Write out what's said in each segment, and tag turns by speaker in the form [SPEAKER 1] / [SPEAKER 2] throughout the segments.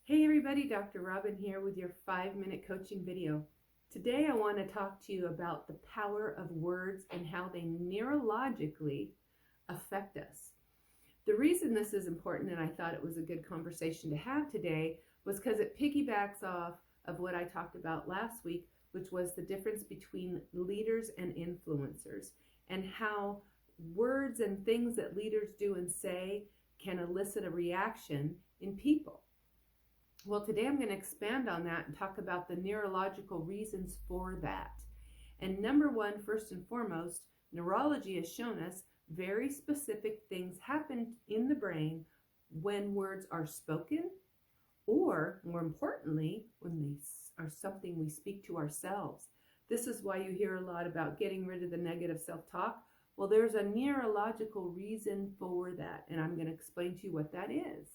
[SPEAKER 1] Hey everybody, Dr. Robin here with your 5-minute coaching video. Today I want to talk to you about the power of words and how they neurologically affect us. The reason this is important, and I thought it was a good conversation to have today, was because it piggybacks off of what I talked about last week, which was the difference between leaders and influencers, and how words and things that leaders do and say can elicit a reaction in people. Well, today I'm going to expand on that and talk about the neurological reasons for that. And number one, first and foremost, neurology has shown us very specific things happen in the brain when words are spoken, or more importantly, when they are something we speak to ourselves. This is why you hear a lot about getting rid of the negative self-talk. Well, there's a neurological reason for that, and I'm going to explain to you what that is.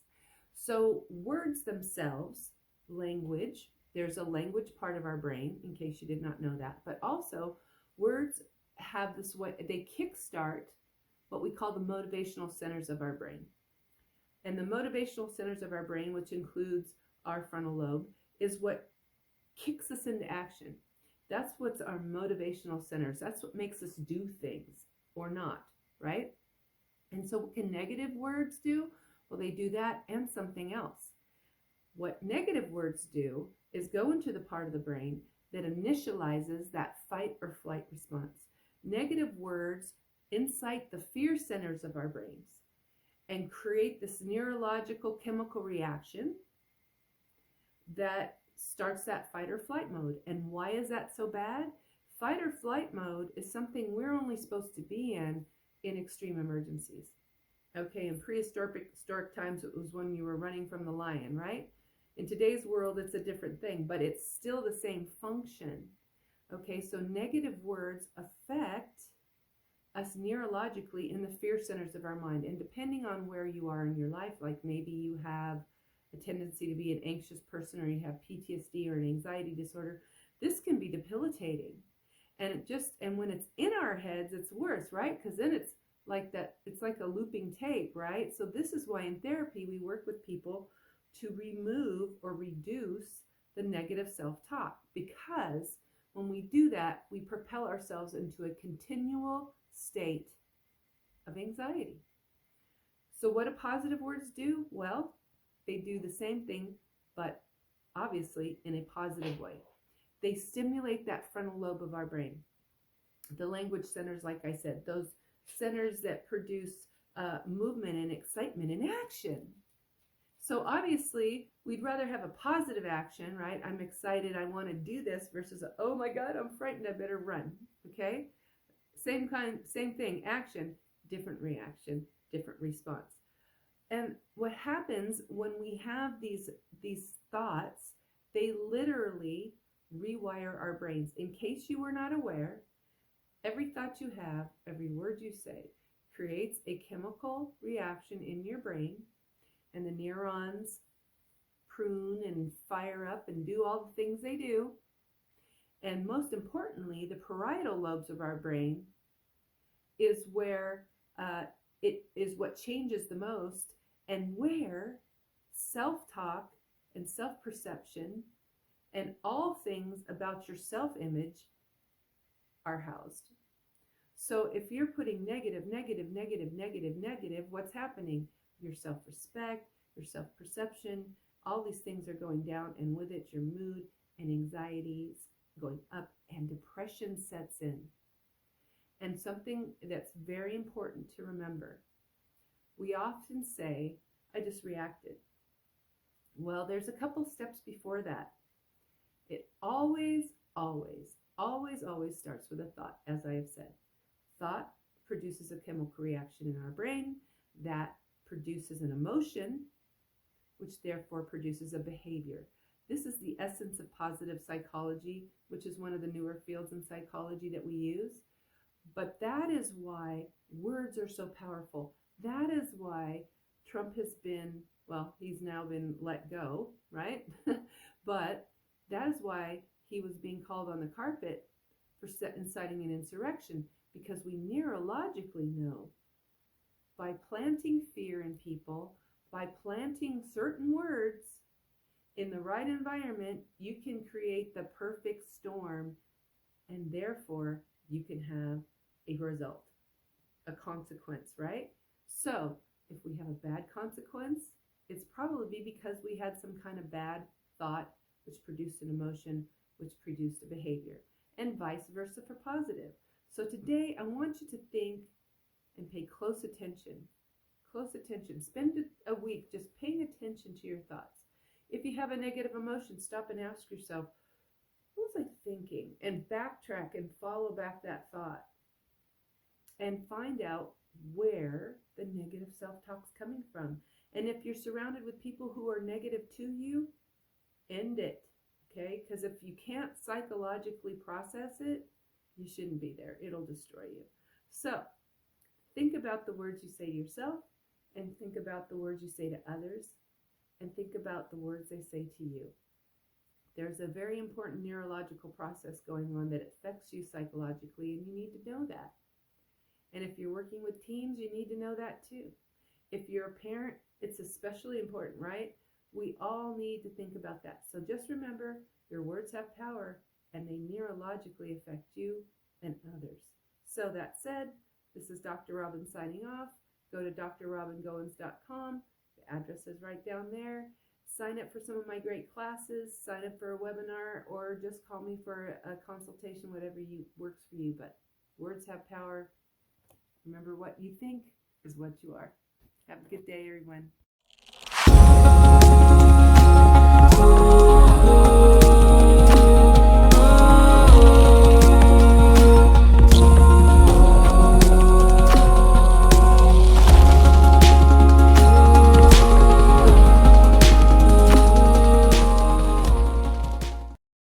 [SPEAKER 1] So words themselves, language, there's a language part of our brain, in case you did not know that, but also words have this way, they kickstart what we call the motivational centers of our brain. And the motivational centers of our brain, which includes our frontal lobe, is what kicks us into action. That's what's our motivational centers. That's what makes us do things or not, right? And so what can negative words do? Well, they do that and something else. What negative words do is go into the part of the brain that initializes that fight or flight response. Negative words incite the fear centers of our brains and create this neurological chemical reaction that starts that fight or flight mode. And why is that so bad? Fight or flight mode is something we're only supposed to be in extreme emergencies. Okay, in prehistoric times, it was when you were running from the lion, right? In today's world, it's a different thing, but it's still the same function. Okay, so negative words affect us neurologically in the fear centers of our mind. And depending on where you are in your life, like maybe you have a tendency to be an anxious person, or you have PTSD or an anxiety disorder, this can be debilitating. And when it's in our heads, it's worse, right? Because then it's like a looping tape, right? So this is why in therapy we work with people to remove or reduce the negative self-talk, because when we do that, we propel ourselves into a continual state of anxiety. So what do positive words do? Well, they do the same thing, but obviously in a positive way. They stimulate that frontal lobe of our brain. The language centers, like I said, those centers that produce movement and excitement and action. So obviously, we'd rather have a positive action, right? I'm excited, I want to do this, versus oh my God, I'm frightened, I better run. Okay? Same thing, action, different reaction, different response. And what happens when we have these thoughts, they literally rewire our brains. In case you were not aware, every thought you have, every word you say, creates a chemical reaction in your brain, and the neurons prune and fire up and do all the things they do. And most importantly, the parietal lobes of our brain is where it is what changes the most, and where self-talk and self-perception and all things about your self-image are housed. So if you're putting negative, what's happening? Your self-respect, your self-perception, all these things are going down, and with it your mood and anxieties going up, and depression sets in. And something that's very important to remember, we often say, I just reacted. Well, there's a couple steps before that. It always starts with a thought, as I have said. Thought produces a chemical reaction in our brain that produces an emotion, which therefore produces a behavior. This is the essence of positive psychology, which is one of the newer fields in psychology that we use. But that is why words are so powerful. That is why Trump has been, well, he's now been let go, right? But that is why he was being called on the carpet for inciting an insurrection, because we neurologically know by planting fear in people, by planting certain words, In the right environment, you can create the perfect storm, and therefore you can have a result, a consequence, right? So if we have a bad consequence, it's probably because we had some kind of bad thought, which produced an emotion, which produced a behavior, and vice versa for positive. So today I want you to think and pay close attention. Close attention. Spend a week just paying attention to your thoughts. If you have a negative emotion, stop and ask yourself, what was I thinking? And backtrack and follow back that thought. And find out where the negative self-talk's coming from. And if you're surrounded with people who are negative to you, end it. Okay? Because if you can't psychologically process it, you shouldn't be there. It'll destroy you. So, think about the words you say to yourself, and think about the words you say to others, and think about the words they say to you. There's a very important neurological process going on that affects you psychologically, and you need to know that. And if you're working with teams, you need to know that too. If you're a parent, it's especially important, right? We all need to think about that. So just remember, your words have power, and they neurologically affect you and others. So that said, this is Dr. Robin signing off. Go to drrobingoins.com. The address is right down there. Sign up for some of my great classes, sign up for a webinar, or just call me for a consultation, whatever works for you. But words have power. Remember, what you think is what you are. Have a good day, everyone.